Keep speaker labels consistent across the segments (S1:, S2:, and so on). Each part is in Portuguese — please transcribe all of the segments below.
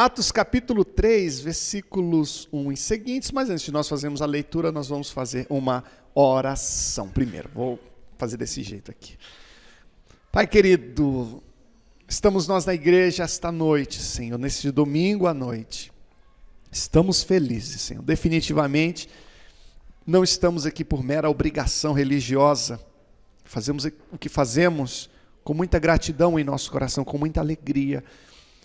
S1: Atos capítulo 3, versículos 1 e seguintes, mas antes de nós fazermos a leitura, nós vamos fazer uma oração. Primeiro, vou fazer desse jeito aqui. Pai querido, estamos nós na igreja esta noite, Senhor, neste domingo à noite. Estamos felizes, Senhor. Definitivamente, não estamos aqui por mera obrigação religiosa. Fazemos o que fazemos com muita gratidão em nosso coração, com muita alegria.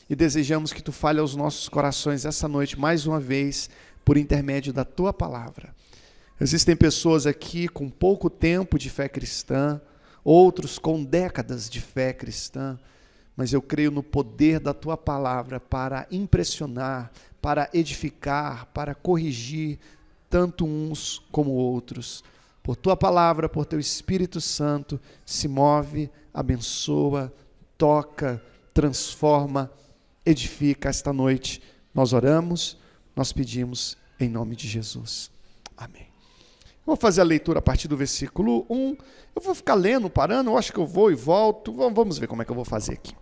S1: E desejamos que Tu fale aos nossos corações essa noite, mais uma vez, por intermédio da Tua palavra. Existem pessoas aqui com pouco tempo de fé cristã, outros com décadas de fé cristã, mas eu creio no poder da Tua palavra para impressionar, para edificar, para corrigir, tanto uns como outros. Por Tua palavra, por Teu Espírito Santo, se move, abençoa, toca, transforma, edifica esta noite. Nós oramos, nós pedimos em nome de Jesus. Amém. Vou fazer a leitura a partir do versículo 1. Eu vou ficar lendo, parando, eu acho que eu vou e volto. Vamos ver como é que eu vou fazer aqui.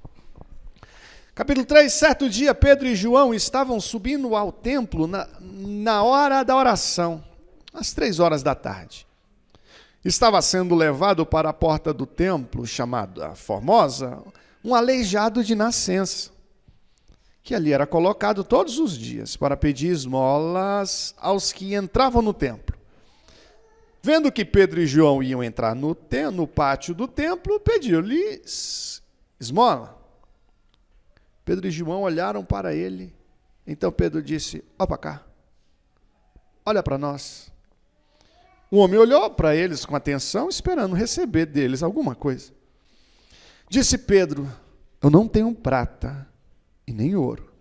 S1: Capítulo 3, certo dia, Pedro e João estavam subindo ao templo na hora da oração, às 3 da tarde. Estava sendo levado para a porta do templo, chamada Formosa, um aleijado de nascença, que ali era colocado todos os dias para pedir esmolas aos que entravam no templo. Vendo que Pedro e João iam entrar no pátio do templo, pediu-lhes esmola. Pedro e João olharam para ele. Então Pedro disse: ó para cá, olha para nós. O homem olhou para eles com atenção, esperando receber deles alguma coisa. Disse Pedro: eu não tenho prata e nem ouro,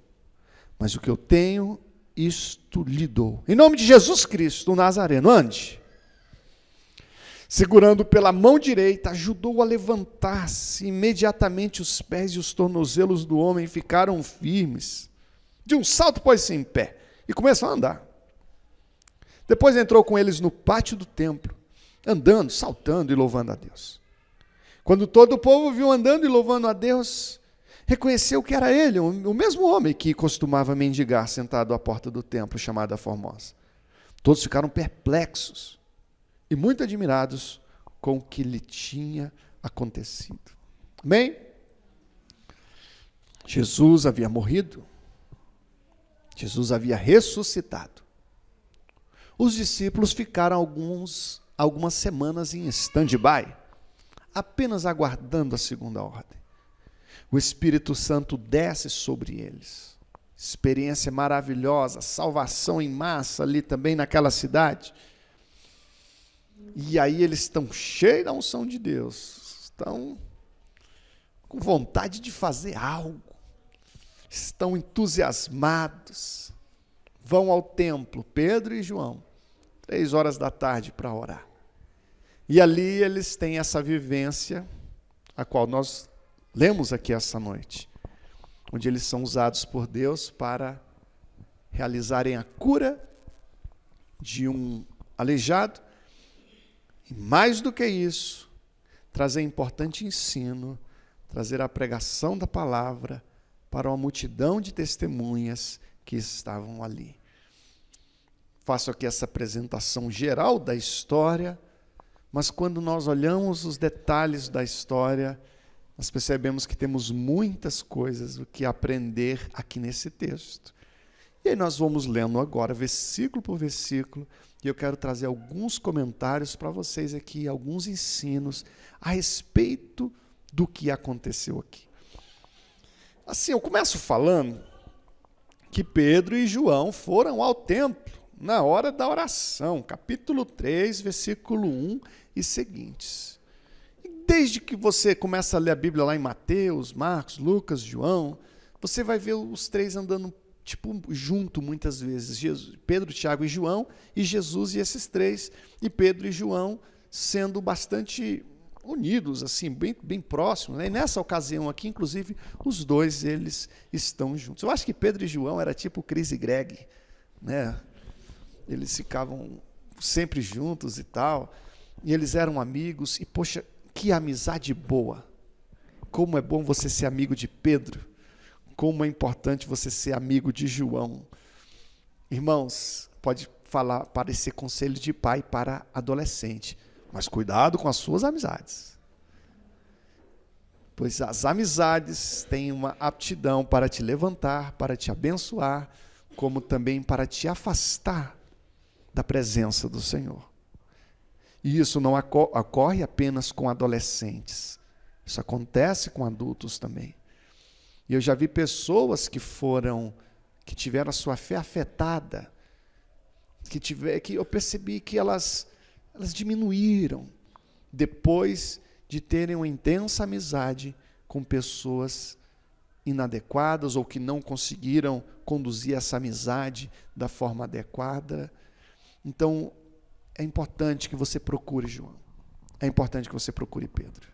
S1: mas o que eu tenho, isto lhe dou. Em nome de Jesus Cristo, o Nazareno, ande. Segurando pela mão direita, ajudou a levantar-se. Imediatamente os pés e os tornozelos do homem ficaram firmes. De um salto pôs-se em pé e começou a andar. Depois entrou com eles no pátio do templo, andando, saltando e louvando a Deus. Quando todo o povo viu andando e louvando a Deus, reconheceu que era ele, o mesmo homem que costumava mendigar sentado à porta do templo, chamada Formosa. Todos ficaram perplexos e muito admirados com o que lhe tinha acontecido. Amém? Jesus havia morrido. Jesus havia ressuscitado. Os discípulos ficaram algumas semanas em stand-by, apenas aguardando a segunda ordem. O Espírito Santo desce sobre eles. Experiência maravilhosa, salvação em massa ali também naquela cidade. E aí eles estão cheios da unção de Deus, estão com vontade de fazer algo, estão entusiasmados, vão ao templo, Pedro e João, 3 da tarde para orar. E ali eles têm essa vivência, a qual nós lemos aqui essa noite, onde eles são usados por Deus para realizarem a cura de um aleijado, e mais do que isso, trazer importante ensino, trazer a pregação da palavra para uma multidão de testemunhas que estavam ali. Faço aqui essa apresentação geral da história, mas quando nós olhamos os detalhes da história, nós percebemos que temos muitas coisas o que aprender aqui nesse texto. E aí nós vamos lendo agora, versículo por versículo, e eu quero trazer alguns comentários para vocês aqui, alguns ensinos a respeito do que aconteceu aqui. Assim, eu começo falando que Pedro e João foram ao templo na hora da oração, capítulo 3, versículo 1 e seguintes. E desde que você começa a ler a Bíblia lá em Mateus, Marcos, Lucas, João, você vai ver os três andando junto muitas vezes, Pedro, Tiago e João, e Jesus e esses três, e Pedro e João sendo bastante unidos, assim, bem próximos, né? E nessa ocasião aqui, inclusive, os dois, eles estão juntos. Eu acho que Pedro e João era tipo Chris e Greg, né? Eles ficavam sempre juntos e tal, e eles eram amigos, e poxa, que amizade boa! Como é bom você ser amigo de Pedro, como é importante você ser amigo de João. Irmãos, pode parecer conselho de pai para adolescente, mas cuidado com as suas amizades. Pois as amizades têm uma aptidão para te levantar, para te abençoar, como também para te afastar da presença do Senhor. E isso não ocorre apenas com adolescentes. Isso acontece com adultos também. E eu já vi pessoas que tiveram a sua fé afetada, que eu percebi que elas diminuíram depois de terem uma intensa amizade com pessoas inadequadas ou que não conseguiram conduzir essa amizade da forma adequada. Então, é importante que você procure João. É importante que você procure Pedro.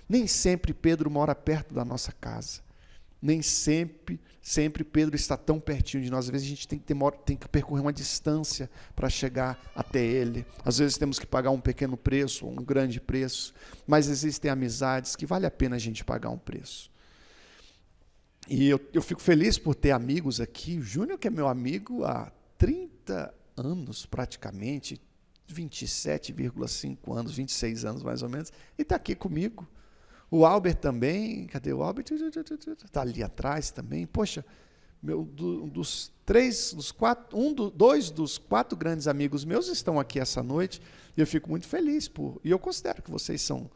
S1: Nem sempre Pedro mora perto da nossa casa. Nem sempre Pedro está tão pertinho de nós. Às vezes a gente tem que percorrer uma distância para chegar até ele. Às vezes temos que pagar um pequeno preço, ou um grande preço. Mas existem amizades que vale a pena a gente pagar um preço. E eu fico feliz por ter amigos aqui. O Júnior, que é meu amigo há 30 anos praticamente, 27,5 anos, 26 anos mais ou menos, e está aqui comigo. O Albert também, cadê o Albert? Está ali atrás também. Poxa, dois dos quatro grandes amigos meus estão aqui essa noite, e eu fico muito feliz e eu considero que vocês são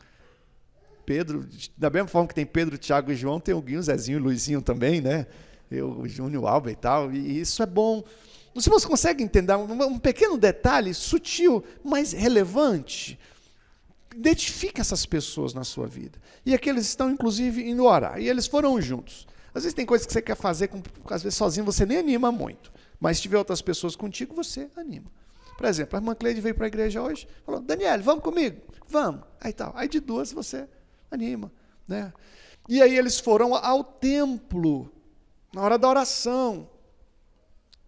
S1: Pedro, da mesma forma que tem Pedro, Tiago e João, tem o Guinho, o Zezinho e o Luizinho também, né? O Júnior, o Albert e tal, e isso é bom. Se você consegue entender um pequeno detalhe sutil, mas relevante, identifique essas pessoas na sua vida. E aqui eles estão, inclusive, indo orar. E eles foram juntos. Às vezes tem coisas que você quer fazer, às vezes sozinho você nem anima muito. Mas se tiver outras pessoas contigo, você anima. Por exemplo, a irmã Cleide veio para a igreja hoje, falou, Daniel, vamos comigo? Vamos. Aí tal. Aí de duas você anima. Né? E aí eles foram ao templo, na hora da oração.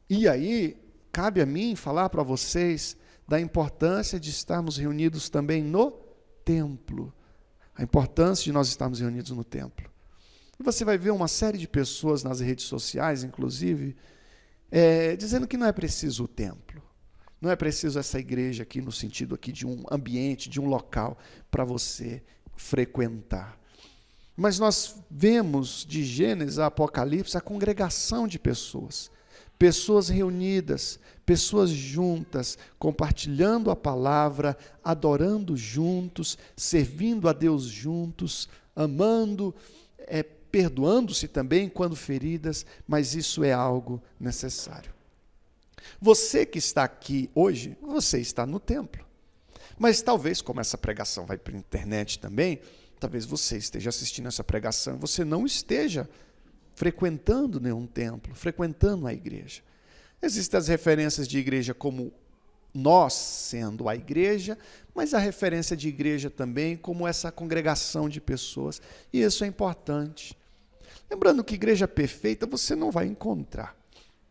S1: E aí, cabe a mim falar para vocês da importância de estarmos reunidos também no templo. A importância de nós estarmos reunidos no templo. E você vai ver uma série de pessoas nas redes sociais, inclusive, dizendo que não é preciso o templo. Não é preciso essa igreja aqui, no sentido aqui de um ambiente, de um local para você frequentar. Mas nós vemos de Gênesis a Apocalipse a congregação de pessoas. Pessoas reunidas, pessoas juntas, compartilhando a palavra, adorando juntos, servindo a Deus juntos, amando, perdoando-se também quando feridas, mas isso é algo necessário. Você que está aqui hoje, você está no templo. Mas talvez, como essa pregação vai para a internet também, talvez você esteja assistindo essa pregação e você não esteja frequentando nenhum templo, frequentando a igreja. Existem as referências de igreja como nós sendo a igreja, mas a referência de igreja também como essa congregação de pessoas, e isso é importante. Lembrando que igreja perfeita você não vai encontrar.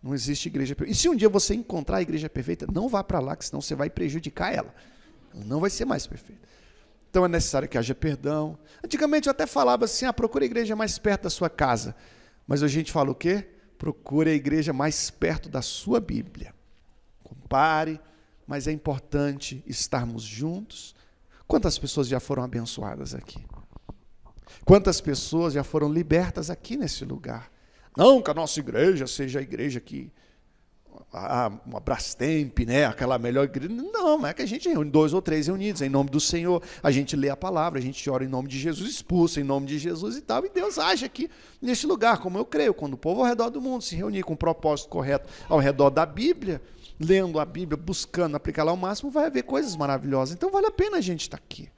S1: Não existe igreja perfeita. E se um dia você encontrar a igreja perfeita, não vá para lá, que senão você vai prejudicar ela. Ela não vai ser mais perfeita. Então é necessário que haja perdão. Antigamente eu até falava assim, procure a igreja mais perto da sua casa. Mas hoje a gente fala o quê? Procure a igreja mais perto da sua Bíblia. Compare, mas é importante estarmos juntos. Quantas pessoas já foram abençoadas aqui? Quantas pessoas já foram libertas aqui nesse lugar? Não que a nossa igreja seja a igreja que uma Brastemp, né? Aquela melhor igreja. Não, é que a gente reúne 2 ou 3 reunidos em nome do Senhor, a gente lê a palavra, a gente ora em nome de Jesus, expulsa em nome de Jesus e tal, e Deus age aqui neste lugar, como eu creio, quando o povo ao redor do mundo se reunir com o propósito correto ao redor da Bíblia, lendo a Bíblia, buscando aplicá-la ao máximo, vai haver coisas maravilhosas. Então vale a pena a gente estar aqui.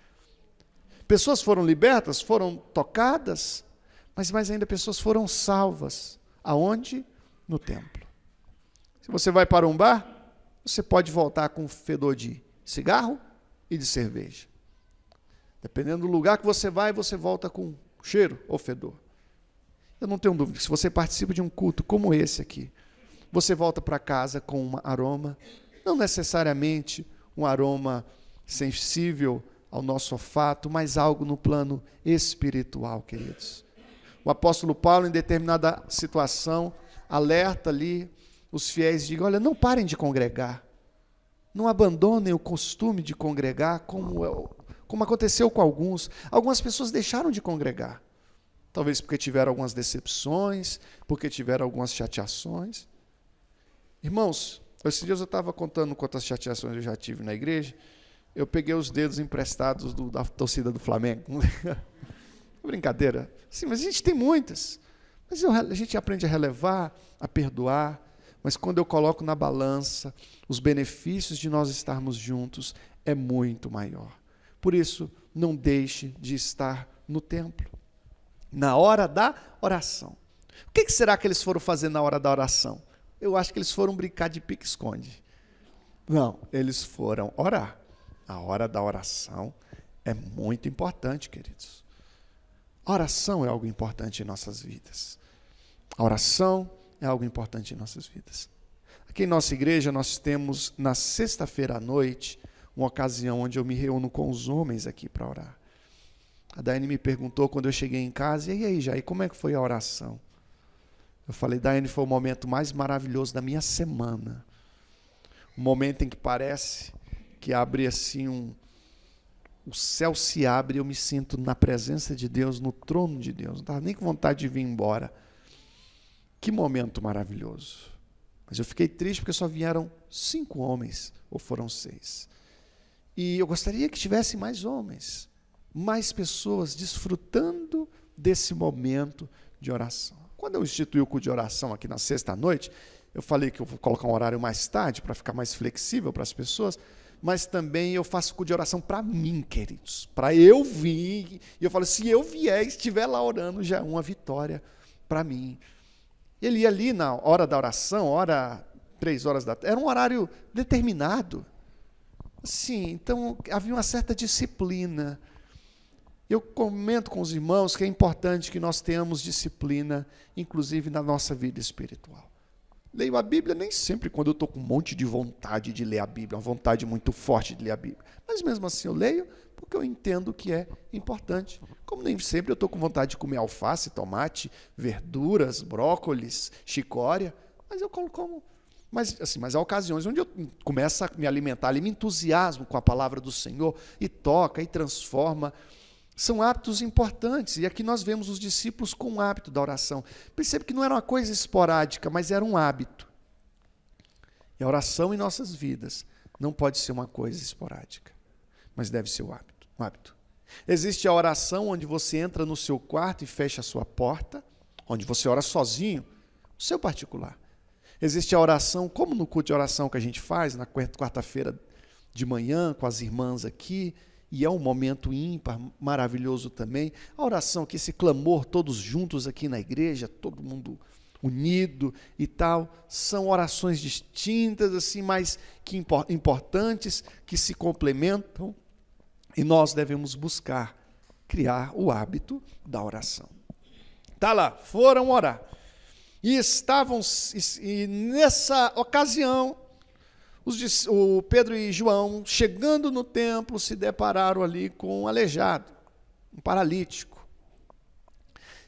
S1: Pessoas foram libertas, foram tocadas, mas mais ainda pessoas foram salvas. Aonde? No templo. Se você vai para um bar, você pode voltar com fedor de cigarro e de cerveja. Dependendo do lugar que você vai, você volta com cheiro ou fedor. Eu não tenho dúvida que se você participa de um culto como esse aqui, você volta para casa com um aroma, não necessariamente um aroma sensível ao nosso olfato, mas algo no plano espiritual, queridos. O apóstolo Paulo, em determinada situação, alerta ali os fiéis, diga: olha, não parem de congregar, não abandonem o costume de congregar, como aconteceu com alguns. Algumas pessoas deixaram de congregar, talvez porque tiveram algumas decepções, porque tiveram algumas chateações. Irmãos, esses dias eu estava contando quantas chateações eu já tive na igreja. Eu peguei os dedos emprestados da torcida do Flamengo. Brincadeira. Sim, mas a gente tem muitas. Mas a gente aprende a relevar, a perdoar. Mas quando eu coloco na balança, os benefícios de nós estarmos juntos é muito maior. Por isso, não deixe de estar no templo, na hora da oração. O que será que eles foram fazer na hora da oração? Eu acho que eles foram brincar de pique-esconde. Não, eles foram orar. A hora da oração é muito importante, queridos. A oração é algo importante em nossas vidas. A oração é algo importante em nossas vidas. Aqui em nossa igreja nós temos, na sexta-feira à noite, uma ocasião onde eu me reúno com os homens aqui para orar. A Daiane me perguntou quando eu cheguei em casa: e aí, Jair, como é que foi a oração? Eu falei: Daiane, foi o momento mais maravilhoso da minha semana. Um momento em que parece que abre assim o céu se abre e eu me sinto na presença de Deus, no trono de Deus. Não estava nem com vontade de vir embora. Que momento maravilhoso. Mas eu fiquei triste porque só vieram 5 homens, ou foram 6. E eu gostaria que tivessem mais homens, mais pessoas desfrutando desse momento de oração. Quando eu instituí o culto de oração aqui na sexta-noite, eu falei que eu vou colocar um horário mais tarde para ficar mais flexível para as pessoas, mas também eu faço culto de oração para mim, queridos, para eu vir. E eu falo: se eu vier e estiver lá orando, já é uma vitória para mim. Ele ia ali na hora da oração, 3 horas da tarde, era um horário determinado. Sim, então havia uma certa disciplina. Eu comento com os irmãos que é importante que nós tenhamos disciplina, inclusive na nossa vida espiritual. Leio a Bíblia nem sempre quando eu estou com um monte de vontade de ler a Bíblia, uma vontade muito forte de ler a Bíblia. Mas mesmo assim eu leio porque eu entendo que é importante. Como nem sempre eu estou com vontade de comer alface, tomate, verduras, brócolis, chicória, mas eu como. Mas há ocasiões onde eu começo a me alimentar, me entusiasmo com a palavra do Senhor e toca e transforma. São hábitos importantes, e aqui nós vemos os discípulos com o hábito da oração. Percebe que não era uma coisa esporádica, mas era um hábito. E a oração em nossas vidas não pode ser uma coisa esporádica, mas deve ser um hábito. Existe a oração onde você entra no seu quarto e fecha a sua porta, onde você ora sozinho, o seu particular. Existe a oração, como no culto de oração que a gente faz, na quarta-feira de manhã, com as irmãs aqui, e é um momento ímpar, maravilhoso também. A oração aqui, esse clamor, todos juntos aqui na igreja, todo mundo unido e tal, são orações distintas, assim, mas que importantes, que se complementam, e nós devemos buscar criar o hábito da oração. Tá lá, foram orar. E nessa ocasião, o Pedro e João, chegando no templo, se depararam ali com um aleijado, um paralítico.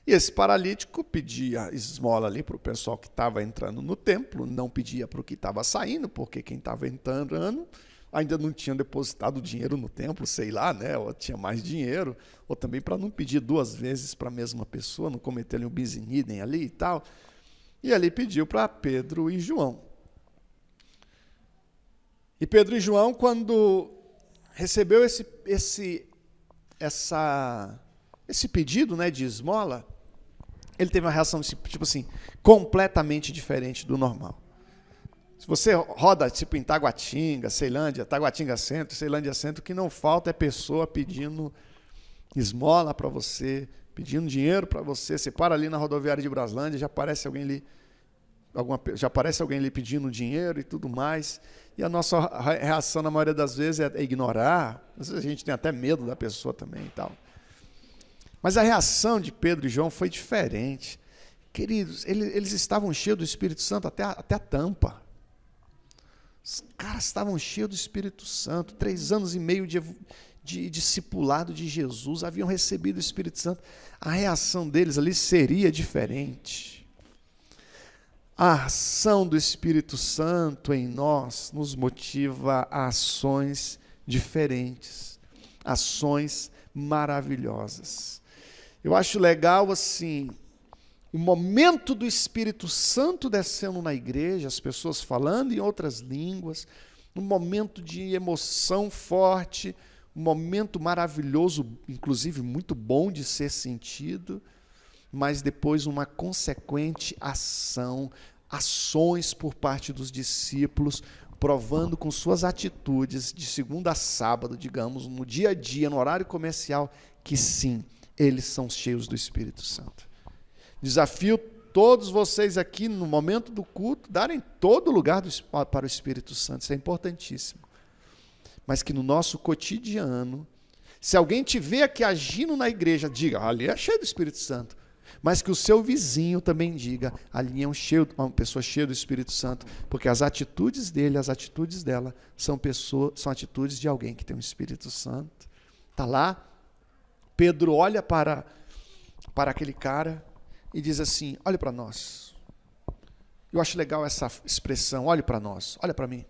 S1: E esse paralítico pedia esmola ali para o pessoal que estava entrando no templo, não pedia para o que estava saindo, porque quem estava entrando ainda não tinha depositado dinheiro no templo, sei lá, né? Ou tinha mais dinheiro, ou também para não pedir 2 vezes para a mesma pessoa, não cometer um bis in idem ali e tal. E ali pediu para Pedro e João. E Pedro e João, quando recebeu esse pedido, né, de esmola, ele teve uma reação tipo assim, completamente diferente do normal. Se você roda tipo em Taguatinga, Ceilândia, Taguatinga Centro, Ceilândia Centro, o que não falta é pessoa pedindo esmola para você, pedindo dinheiro para você. Você para ali na rodoviária de Braslândia, já aparece alguém ali pedindo dinheiro e tudo mais. E a nossa reação, na maioria das vezes, é ignorar. Às vezes a gente tem até medo da pessoa também e tal. Mas a reação de Pedro e João foi diferente. Queridos, eles estavam cheios do Espírito Santo até a tampa. Os caras estavam cheios do Espírito Santo. 3 anos e meio de discipulado de Jesus, haviam recebido o Espírito Santo, a reação deles ali seria diferente. A ação do Espírito Santo em nós nos motiva a ações diferentes, ações maravilhosas. Eu acho legal, assim, o momento do Espírito Santo descendo na igreja, as pessoas falando em outras línguas, um momento de emoção forte, um momento maravilhoso, inclusive muito bom de ser sentido, mas depois uma consequente ação, ações por parte dos discípulos, provando com suas atitudes, de segunda a sábado, digamos, no dia a dia, no horário comercial, que sim, eles são cheios do Espírito Santo. Desafio todos vocês aqui, no momento do culto, darem todo lugar para o Espírito Santo, isso é importantíssimo. Mas que no nosso cotidiano, se alguém te vê aqui agindo na igreja, diga, ali é cheio do Espírito Santo. Mas que o seu vizinho também diga, ali é uma pessoa cheia do Espírito Santo, porque as atitudes dele, as atitudes dela, são atitudes de alguém que tem o Espírito Santo. Está lá, Pedro olha para aquele cara e diz assim, olhe para nós. Eu acho legal essa expressão, olhe para nós, olha para mim.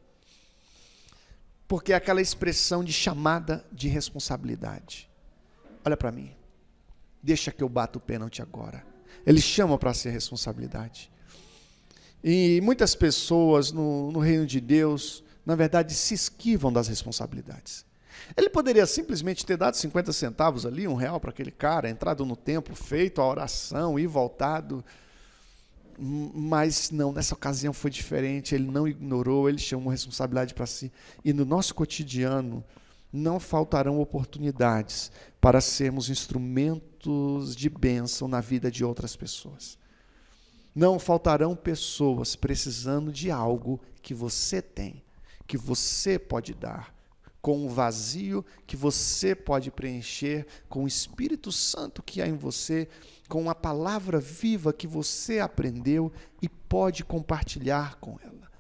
S1: Porque é aquela expressão de chamada de responsabilidade. Olha para mim. Deixa que eu bato o pênalti agora. Ele chama para ser responsabilidade. E muitas pessoas no reino de Deus, na verdade, se esquivam das responsabilidades. Ele poderia simplesmente ter dado 50 centavos ali, R$1 para aquele cara, entrado no templo, feito a oração e voltado. Mas não, nessa ocasião foi diferente, ele não ignorou, ele chamou responsabilidade para si. E no nosso cotidiano, não faltarão oportunidades para sermos instrumentos de bênção na vida de outras pessoas. Não faltarão pessoas precisando de algo que você tem, que você pode dar, com o vazio que você pode preencher, com o Espírito Santo que há em você, com a palavra viva que você aprendeu e pode compartilhar com ela.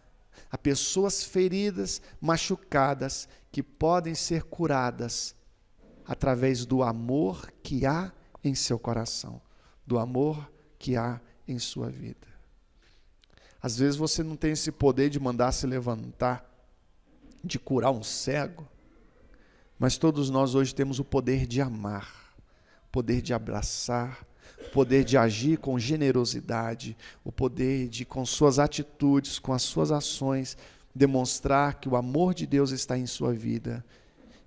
S1: Há pessoas feridas, machucadas, que podem ser curadas através do amor que há em seu coração, do amor que há em sua vida. Às vezes você não tem esse poder de mandar se levantar, de curar um cego, mas todos nós hoje temos o poder de amar, o poder de abraçar, o poder de agir com generosidade, o poder de, com suas atitudes, com as suas ações, demonstrar que o amor de Deus está em sua vida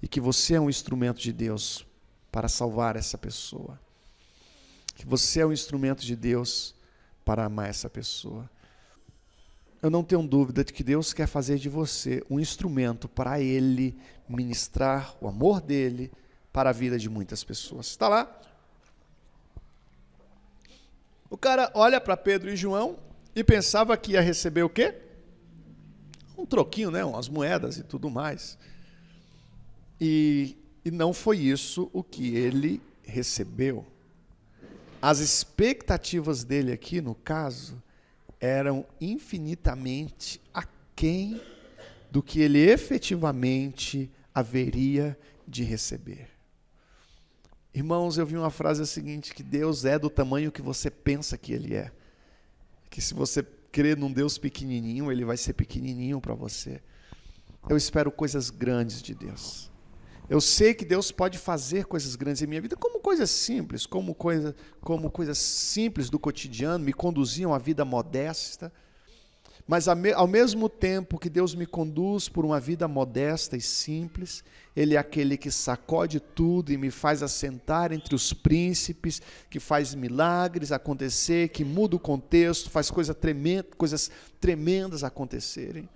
S1: e que você é um instrumento de Deus para salvar essa pessoa. Que você é um instrumento de Deus para amar essa pessoa. Eu não tenho dúvida de que Deus quer fazer de você um instrumento para Ele ministrar o amor dEle para a vida de muitas pessoas. Está lá. O cara olha para Pedro e João e pensava que ia receber o quê? Um troquinho, né? Umas moedas e tudo mais. E não foi isso o que ele recebeu. As expectativas dele aqui, no caso, eram infinitamente aquém do que ele efetivamente haveria de receber. Irmãos, eu vi uma frase seguinte, que Deus é do tamanho que você pensa que Ele é. Que se você crer num Deus pequenininho, Ele vai ser pequenininho para você. Eu espero coisas grandes de Deus. Eu sei que Deus pode fazer coisas grandes em minha vida, como coisas simples, como coisas simples do cotidiano, me conduziam à vida modesta. Mas ao mesmo tempo que Deus me conduz por uma vida modesta e simples, Ele é aquele que sacode tudo e me faz assentar entre os príncipes, que faz milagres acontecer, que muda o contexto, faz coisas tremendas acontecerem.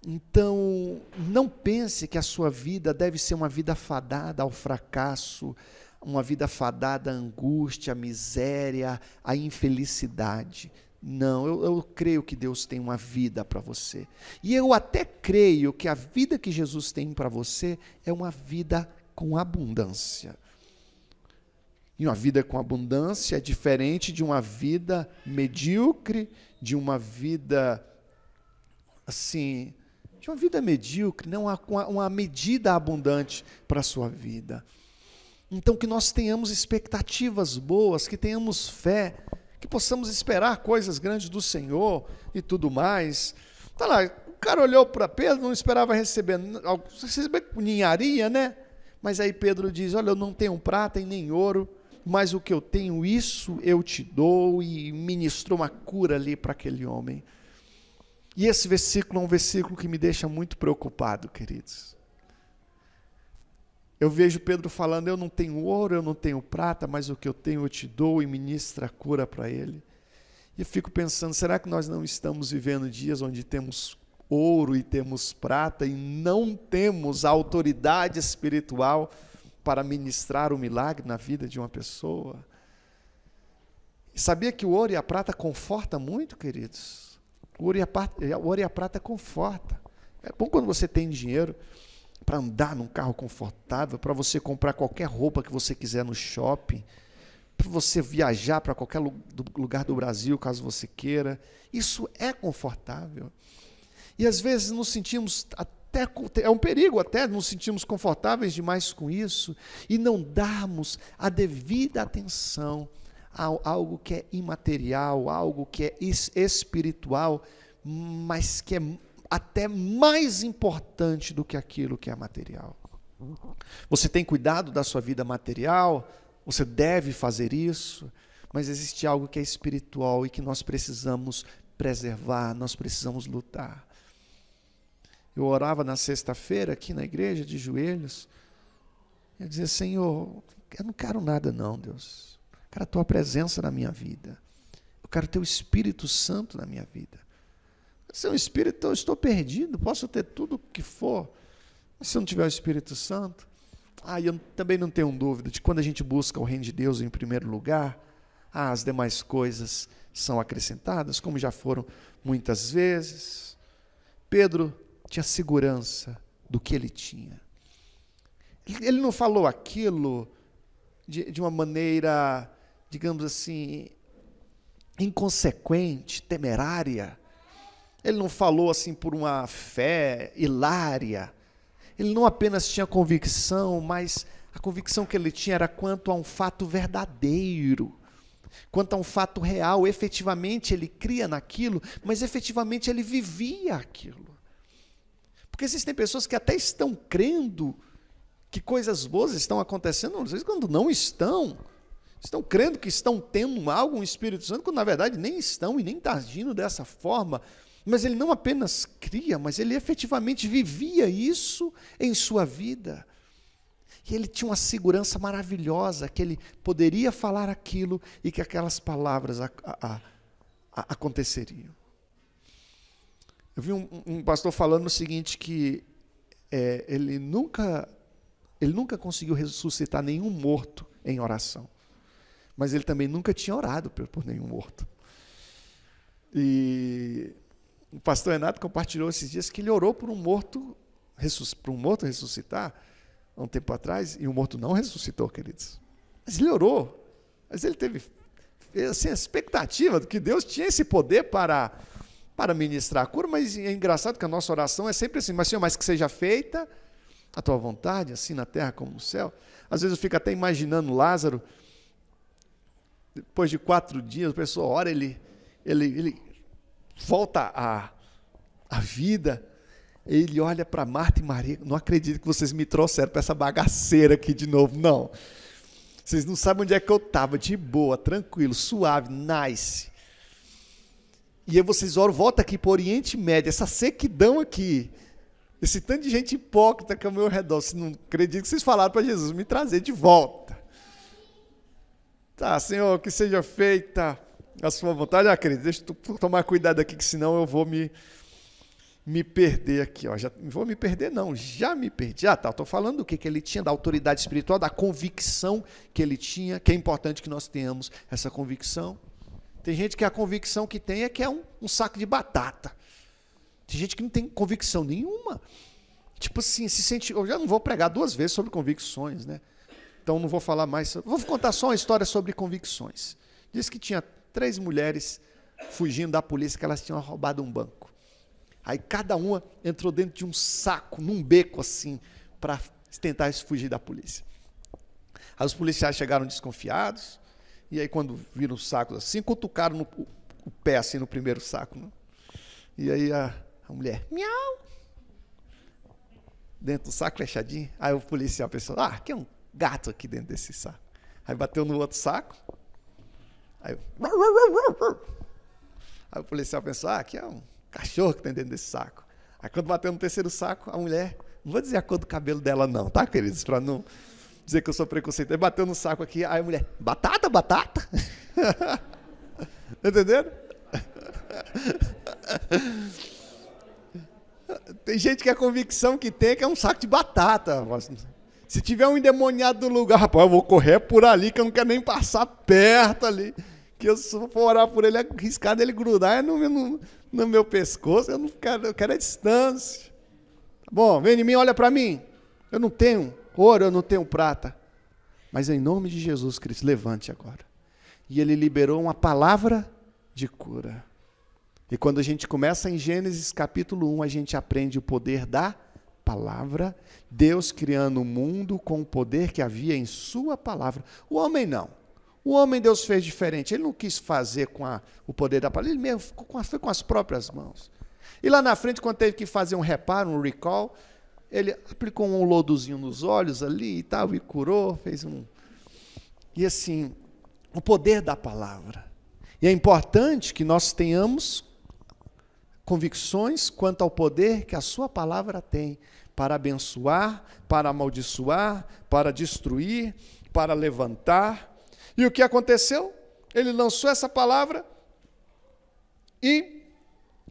S1: Então, não pense que a sua vida deve ser uma vida fadada ao fracasso, uma vida fadada à angústia, à miséria, à infelicidade. Não, eu creio que Deus tem uma vida para você. E eu até creio que a vida que Jesus tem para você é uma vida com abundância. E uma vida com abundância é diferente de uma vida medíocre, de uma vida, assim, de uma vida medíocre, não uma medida abundante para a sua vida. Então, que nós tenhamos expectativas boas, que tenhamos fé, que possamos esperar coisas grandes do Senhor e tudo mais. Tá lá, o cara olhou para Pedro, não esperava receber ninharia, né? Mas aí Pedro diz, olha, eu não tenho prata e nem ouro, mas o que eu tenho, isso eu te dou, e ministrou uma cura ali para aquele homem. E esse versículo é um versículo que me deixa muito preocupado, queridos. Eu vejo Pedro falando, eu não tenho ouro, eu não tenho prata, mas o que eu tenho eu te dou, e ministra a cura para ele. E eu fico pensando, será que nós não estamos vivendo dias onde temos ouro e temos prata e não temos a autoridade espiritual para ministrar o milagre na vida de uma pessoa? E sabia que o ouro e a prata confortam muito, queridos? O ouro e a prata confortam. É bom quando você tem dinheiro para andar num carro confortável, para você comprar qualquer roupa que você quiser no shopping, para você viajar para qualquer lugar do Brasil, caso você queira. Isso é confortável. E às vezes nos sentimos até, é um perigo até, nos sentimos confortáveis demais com isso e não darmos a devida atenção a algo que é imaterial, algo que é espiritual, mas que é até mais importante do que aquilo que é material. Você tem cuidado da sua vida material, você deve fazer isso, mas existe algo que é espiritual e que nós precisamos preservar, nós precisamos lutar. Eu orava na sexta-feira aqui na igreja, de joelhos, eu dizia, Senhor, eu não quero nada não, Deus. Eu quero a Tua presença na minha vida. Eu quero Teu Espírito Santo na minha vida. Sem o Espírito eu estou perdido, posso ter tudo o que for, mas se eu não tiver o Espírito Santo, eu também não tenho dúvida de que quando a gente busca o reino de Deus em primeiro lugar, as demais coisas são acrescentadas, como já foram muitas vezes. Pedro tinha segurança do que ele tinha. Ele não falou aquilo de uma maneira, digamos assim, inconsequente, temerária. Ele não falou assim por uma fé hilária. Ele não apenas tinha convicção, mas a convicção que ele tinha era quanto a um fato verdadeiro, quanto a um fato real. Efetivamente ele cria naquilo, mas efetivamente ele vivia aquilo. Porque existem pessoas que até estão crendo que coisas boas estão acontecendo, às vezes quando não estão crendo que estão tendo algo, um Espírito Santo, quando na verdade nem estão e nem está agindo dessa forma. Mas ele não apenas cria, mas ele efetivamente vivia isso em sua vida. E ele tinha uma segurança maravilhosa, que ele poderia falar aquilo e que aquelas palavras aconteceriam. Eu vi um pastor falando o seguinte, que ele nunca conseguiu ressuscitar nenhum morto em oração. Mas ele também nunca tinha orado por nenhum morto. E o pastor Renato compartilhou esses dias que ele orou por um morto ressuscitar, há um tempo atrás, e o morto não ressuscitou, queridos. Mas ele orou. Mas ele teve assim, a expectativa de que Deus tinha esse poder para ministrar a cura, mas é engraçado que a nossa oração é sempre assim, mas Senhor, mas que seja feita a Tua vontade, assim na terra como no céu. Às vezes eu fico até imaginando Lázaro, depois de 4 dias, a pessoa ora, ele volta à vida, ele olha para Marta e Maria, não acredito que vocês me trouxeram para essa bagaceira aqui de novo, não. Vocês não sabem onde é que eu estava, de boa, tranquilo, suave, nice. E aí vocês oram, volta aqui para o Oriente Médio, essa sequidão aqui, esse tanto de gente hipócrita que é ao meu redor, vocês não acreditam que vocês falaram para Jesus me trazer de volta. Tá, Senhor, que seja feita a sua vontade. Querido, deixa eu tomar cuidado aqui, que senão eu vou me perder aqui. Já vou me perder, não, já me perdi. Estou falando do que ele tinha, da autoridade espiritual, da convicção que ele tinha, que é importante que nós tenhamos essa convicção. Tem gente que a convicção que tem é que é um saco de batata. Tem gente que não tem convicção nenhuma. Tipo assim, se sente... Eu já não vou pregar 2 vezes sobre convicções, né? Então não vou falar mais... Vou contar só uma história sobre convicções. Diz que tinha 3 mulheres fugindo da polícia, que elas tinham roubado um banco. Aí cada uma entrou dentro de um saco, num beco assim, para tentar fugir da polícia. Aí os policiais chegaram desconfiados, e aí quando viram os sacos assim, cutucaram o pé assim no primeiro saco. Né? E aí a mulher, miau, dentro do saco fechadinho. Aí o policial pensou, aqui é um gato aqui dentro desse saco. Aí bateu no outro saco. Aí o policial pensou, aqui é um cachorro que tem dentro desse saco. Aí quando bateu no terceiro saco, a mulher, não vou dizer a cor do cabelo dela não, tá, queridos? Para não dizer que eu sou preconceituoso. Aí bateu no saco aqui, aí a mulher, batata? Entenderam? Tem gente que a convicção que tem que é um saco de batata. Se tiver um endemoniado no lugar, rapaz, eu vou correr por ali, que eu não quero nem passar perto ali. Que eu, se eu for orar por ele, arriscado ele grudar no meu pescoço, eu quero a distância. Tá bom, vem em mim, olha para mim. Eu não tenho ouro, eu não tenho prata. Mas em nome de Jesus Cristo, levante agora. E ele liberou uma palavra de cura. E quando a gente começa em Gênesis capítulo 1, a gente aprende o poder da palavra, Deus criando o mundo com o poder que havia em sua palavra. O homem não. O homem Deus fez diferente. Ele não quis fazer com o poder da palavra, ele mesmo foi com as próprias mãos. E lá na frente, quando teve que fazer um reparo, um recall, ele aplicou um lodozinho nos olhos ali e tal, e curou, fez um... E assim, o poder da palavra. E é importante que nós tenhamos convicções quanto ao poder que a sua palavra tem para abençoar, para amaldiçoar, para destruir, para levantar. E o que aconteceu? Ele lançou essa palavra e,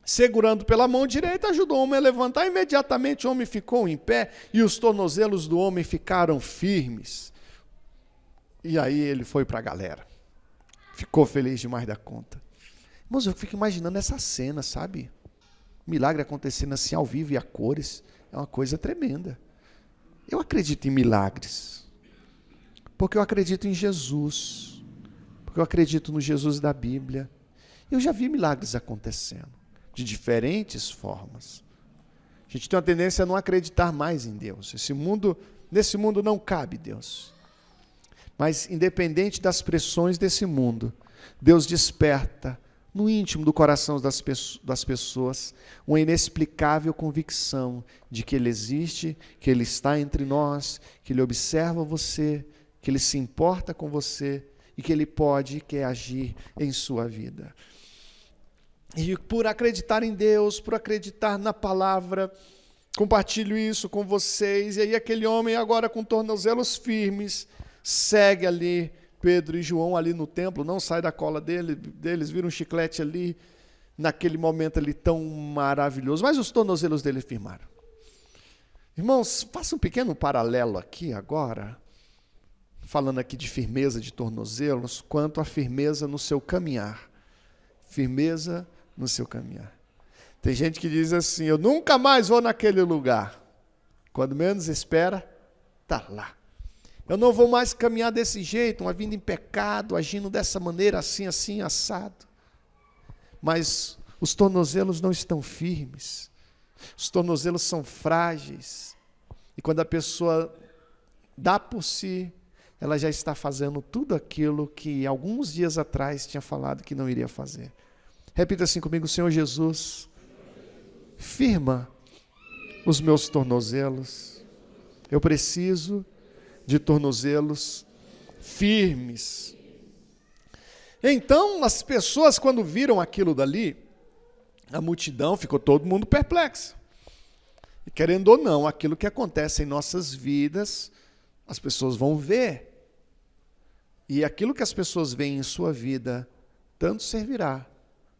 S1: segurando pela mão direita, ajudou o homem a levantar. Imediatamente o homem ficou em pé e os tornozelos do homem ficaram firmes. E aí ele foi para a galera. Ficou feliz demais da conta. Mas eu fico imaginando essa cena, sabe? Milagre acontecendo assim ao vivo e a cores. É uma coisa tremenda. Eu acredito em milagres. Porque eu acredito em Jesus. Porque eu acredito no Jesus da Bíblia. Eu já vi milagres acontecendo. De diferentes formas. A gente tem uma tendência a não acreditar mais em Deus. Nesse mundo não cabe Deus. Mas independente das pressões desse mundo, Deus desperta no íntimo do coração das pessoas uma inexplicável convicção de que Ele existe, que Ele está entre nós, que Ele observa você, que Ele se importa com você e que Ele pode e quer agir em sua vida. E por acreditar em Deus, por acreditar na palavra, compartilho isso com vocês. E aí aquele homem agora com tornozelos firmes, segue ali Pedro e João ali no templo, não sai da cola deles, vira um chiclete ali, naquele momento ali tão maravilhoso. Mas os tornozelos dele firmaram. Irmãos, faça um pequeno paralelo aqui agora, falando aqui de firmeza de tornozelos, quanto a firmeza no seu caminhar. Firmeza no seu caminhar. Tem gente que diz assim, eu nunca mais vou naquele lugar. Quando menos espera, está lá. Eu não vou mais caminhar desse jeito, uma vida em pecado, agindo dessa maneira, assim, assado. Mas os tornozelos não estão firmes. Os tornozelos são frágeis. E quando a pessoa dá por si, ela já está fazendo tudo aquilo que alguns dias atrás tinha falado que não iria fazer. Repita assim comigo, Senhor Jesus, firma os meus tornozelos. Eu preciso de tornozelos firmes. Então, as pessoas, quando viram aquilo dali, a multidão ficou todo mundo perplexo. E querendo ou não, aquilo que acontece em nossas vidas, as pessoas vão ver. E aquilo que as pessoas veem em sua vida, tanto servirá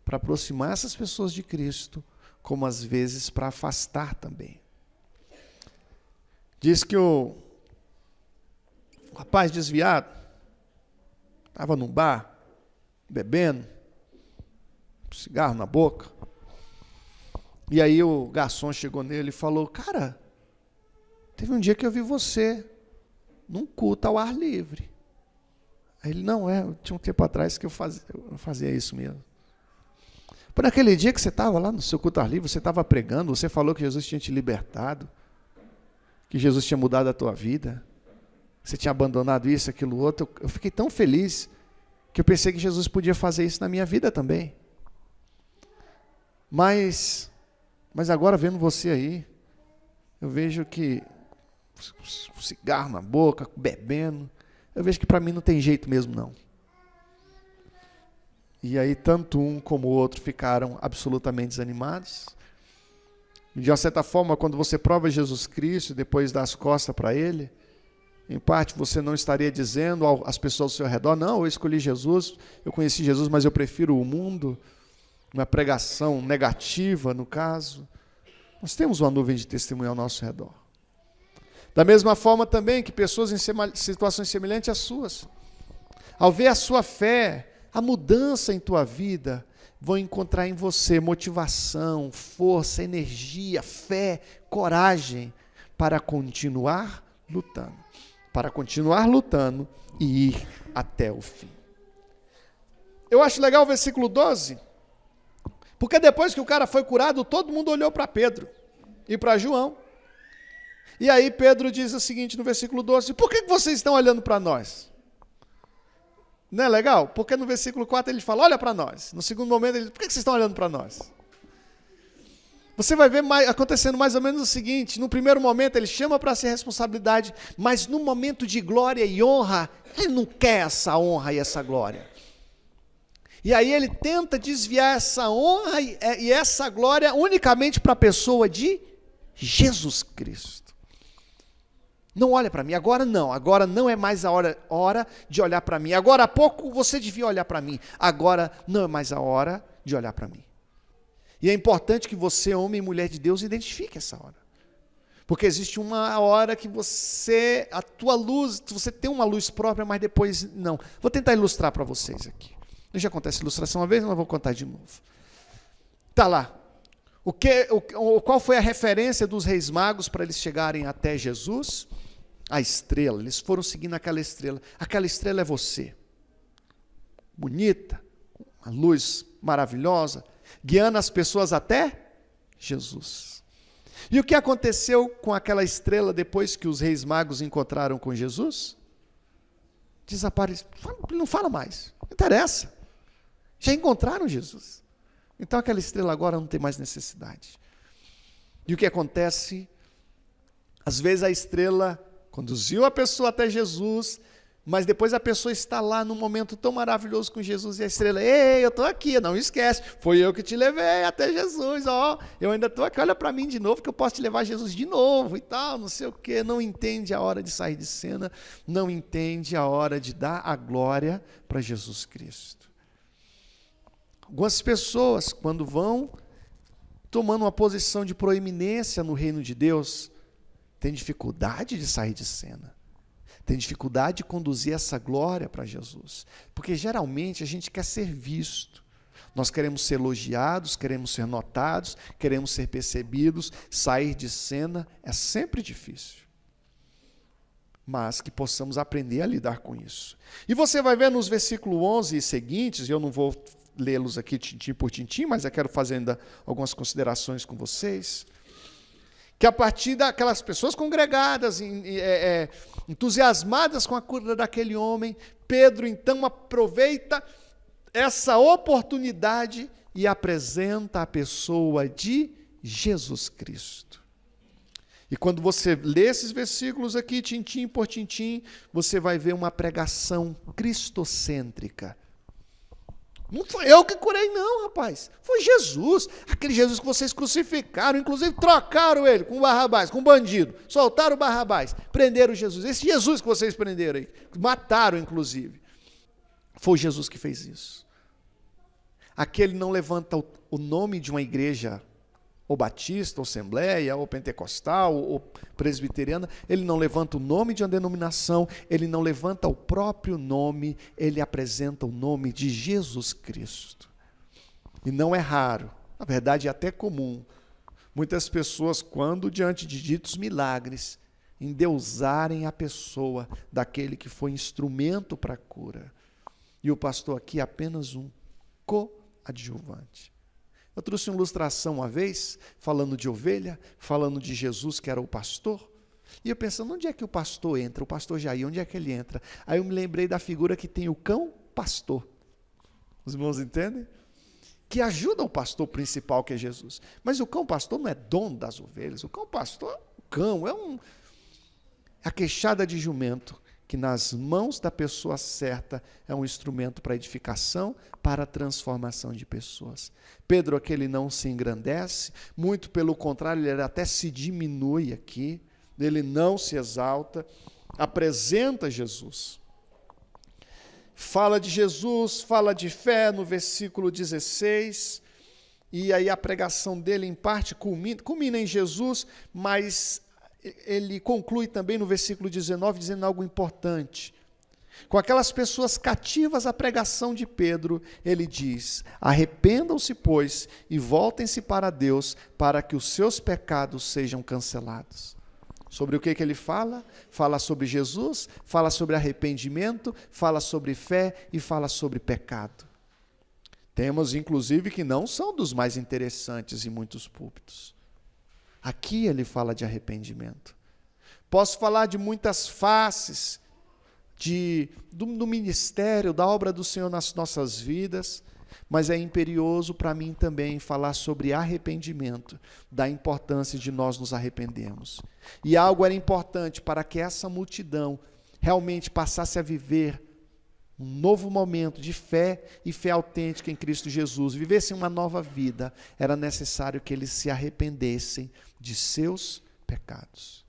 S1: para aproximar essas pessoas de Cristo, como às vezes para afastar também. Diz que o rapaz desviado estava num bar, bebendo, cigarro na boca. E aí o garçom chegou nele e falou, cara, teve um dia que eu vi você num culto ao ar livre. Aí ele, não, tinha um tempo atrás que eu fazia isso mesmo. Foi naquele dia que você estava lá no seu culto ar livre, você estava pregando, você falou que Jesus tinha te libertado, que Jesus tinha mudado a tua vida, você tinha abandonado isso, aquilo, outro. Eu fiquei tão feliz que eu pensei que Jesus podia fazer isso na minha vida também. Mas agora vendo você aí, eu vejo que cigarro na boca, bebendo, eu vejo que para mim não tem jeito mesmo não. E aí tanto um como o outro ficaram absolutamente desanimados. De uma certa forma, quando você prova Jesus Cristo e depois dá as costas para Ele, em parte você não estaria dizendo às pessoas ao seu redor, não, eu escolhi Jesus, eu conheci Jesus, mas eu prefiro o mundo, uma pregação negativa no caso. Nós temos uma nuvem de testemunho ao nosso redor. Da mesma forma também que pessoas em situações semelhantes às suas, ao ver a sua fé, a mudança em tua vida, vão encontrar em você motivação, força, energia, fé, coragem para continuar lutando. Para continuar lutando e ir até o fim. Eu acho legal o versículo 12, porque depois que o cara foi curado, todo mundo olhou para Pedro e para João. E aí Pedro diz o seguinte no versículo 12, por que vocês estão olhando para nós? Não é legal? Porque no versículo 4 ele fala, olha para nós. No segundo momento ele diz, por que vocês estão olhando para nós? Você vai ver acontecendo mais ou menos o seguinte, no primeiro momento ele chama para ser responsabilidade, mas no momento de glória e honra, ele não quer essa honra e essa glória. E aí ele tenta desviar essa honra e essa glória unicamente para a pessoa de Jesus Cristo. Não olha para mim, agora não é mais a hora de olhar para mim. Agora há pouco você devia olhar para mim, agora não é mais a hora de olhar para mim. E é importante que você, homem e mulher de Deus, identifique essa hora. Porque existe uma hora que a tua luz, você tem uma luz própria, mas depois não. Vou tentar ilustrar para vocês aqui. Eu já contei essa ilustração uma vez, mas vou contar de novo. Está lá. Qual foi a referência dos reis magos para eles chegarem até Jesus? A estrela. Eles foram seguindo aquela estrela. Aquela estrela é você. Bonita, uma luz maravilhosa, guiando as pessoas até Jesus. E o que aconteceu com aquela estrela depois que os reis magos encontraram com Jesus? Desapareceu. Não fala mais. Não interessa. Já encontraram Jesus. Então aquela estrela agora não tem mais necessidade. E o que acontece? Às vezes a estrela conduziu a pessoa até Jesus, mas depois a pessoa está lá num momento tão maravilhoso com Jesus e a estrela, ei, eu estou aqui, não esquece, foi eu que te levei até Jesus, eu ainda estou aqui, olha para mim de novo que eu posso te levar a Jesus de novo e tal, não sei o quê. Não entende a hora de sair de cena, não entende a hora de dar a glória para Jesus Cristo. Algumas pessoas, quando vão tomando uma posição de proeminência no reino de Deus, têm dificuldade de sair de cena. Tem dificuldade de conduzir essa glória para Jesus. Porque geralmente a gente quer ser visto. Nós queremos ser elogiados, queremos ser notados, queremos ser percebidos. Sair de cena é sempre difícil. Mas que possamos aprender a lidar com isso. E você vai ver nos versículos 11 e seguintes, e eu não vou lê-los aqui tintim por tintim, mas eu quero fazer ainda algumas considerações com vocês, que a partir daquelas pessoas congregadas, entusiasmadas com a cura daquele homem, Pedro então aproveita essa oportunidade e apresenta a pessoa de Jesus Cristo. E quando você lê esses versículos aqui, tintim por tintim, você vai ver uma pregação cristocêntrica. Não foi eu que curei não, rapaz. Foi Jesus. Aquele Jesus que vocês crucificaram, inclusive trocaram ele com o Barrabás, com o bandido. Soltaram o Barrabás, prenderam Jesus. Esse Jesus que vocês prenderam aí, mataram inclusive. Foi Jesus que fez isso. Aquele não levanta o nome de uma igreja, ou batista, ou assembleia, ou pentecostal, ou presbiteriana, ele não levanta o nome de uma denominação, ele não levanta o próprio nome, ele apresenta o nome de Jesus Cristo. E não é raro, na verdade é até comum, muitas pessoas, quando diante de ditos milagres, endeusarem a pessoa daquele que foi instrumento para a cura. E o pastor aqui é apenas um coadjuvante. Eu trouxe uma ilustração uma vez, falando de ovelha, falando de Jesus, que era o pastor. E eu pensando, onde é que o pastor entra? O pastor Jair, onde é que ele entra? Aí eu me lembrei da figura que tem o cão pastor. Os irmãos entendem? Que ajuda o pastor principal, que é Jesus. Mas o cão pastor não é dono das ovelhas. O cão pastor é um cão, é a queixada de jumento, que nas mãos da pessoa certa é um instrumento para edificação, para a transformação de pessoas. Pedro aqui, ele não se engrandece, muito pelo contrário, ele até se diminui aqui, ele não se exalta, apresenta Jesus. Fala de Jesus, fala de fé no versículo 16, e aí a pregação dele em parte culmina em Jesus, mas ele conclui também no versículo 19, dizendo algo importante. Com aquelas pessoas cativas à pregação de Pedro, ele diz: arrependam-se, pois, e voltem-se para Deus, para que os seus pecados sejam cancelados. Sobre o que ele fala? Fala sobre Jesus, fala sobre arrependimento, fala sobre fé e fala sobre pecado. Temas, inclusive, que não são dos mais interessantes em muitos púlpitos. Aqui ele fala de arrependimento. Posso falar de muitas faces do ministério, da obra do Senhor nas nossas vidas, mas é imperioso para mim também falar sobre arrependimento, da importância de nós nos arrependermos. E algo era importante para que essa multidão realmente passasse a viver um novo momento de fé e fé autêntica em Cristo Jesus, vivessem uma nova vida, era necessário que eles se arrependessem de seus pecados.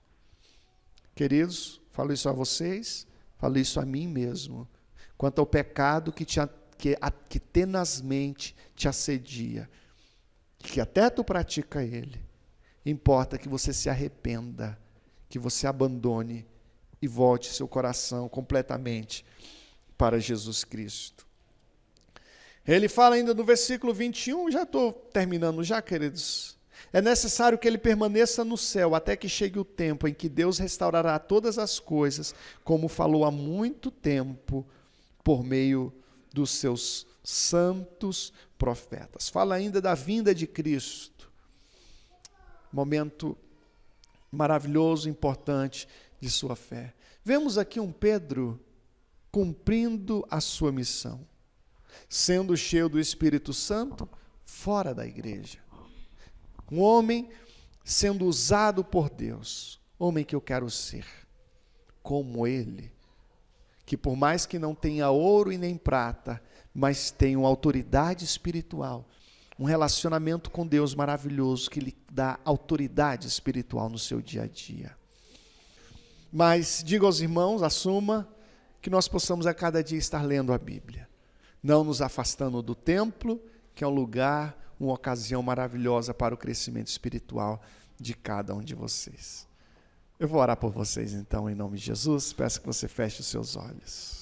S1: Queridos, falo isso a vocês, falo isso a mim mesmo, quanto ao pecado que tenazmente te assedia, que até tu pratica ele, importa que você se arrependa, que você abandone e volte seu coração completamente para Jesus Cristo. Ele fala ainda no versículo 21, já estou terminando já, queridos. É necessário que ele permaneça no céu até que chegue o tempo em que Deus restaurará todas as coisas, como falou há muito tempo, por meio dos seus santos profetas. Fala ainda da vinda de Cristo. Momento maravilhoso, importante de sua fé. Vemos aqui um Pedro cumprindo a sua missão, sendo cheio do Espírito Santo fora da igreja. Um homem sendo usado por Deus, homem que eu quero ser, como ele, que por mais que não tenha ouro e nem prata, mas tem uma autoridade espiritual, um relacionamento com Deus maravilhoso, que lhe dá autoridade espiritual no seu dia a dia. Mas digo aos irmãos, assuma, que nós possamos a cada dia estar lendo a Bíblia, não nos afastando do templo, que é um lugar, uma ocasião maravilhosa para o crescimento espiritual de cada um de vocês. Eu vou orar por vocês então, em nome de Jesus, peço que você feche os seus olhos.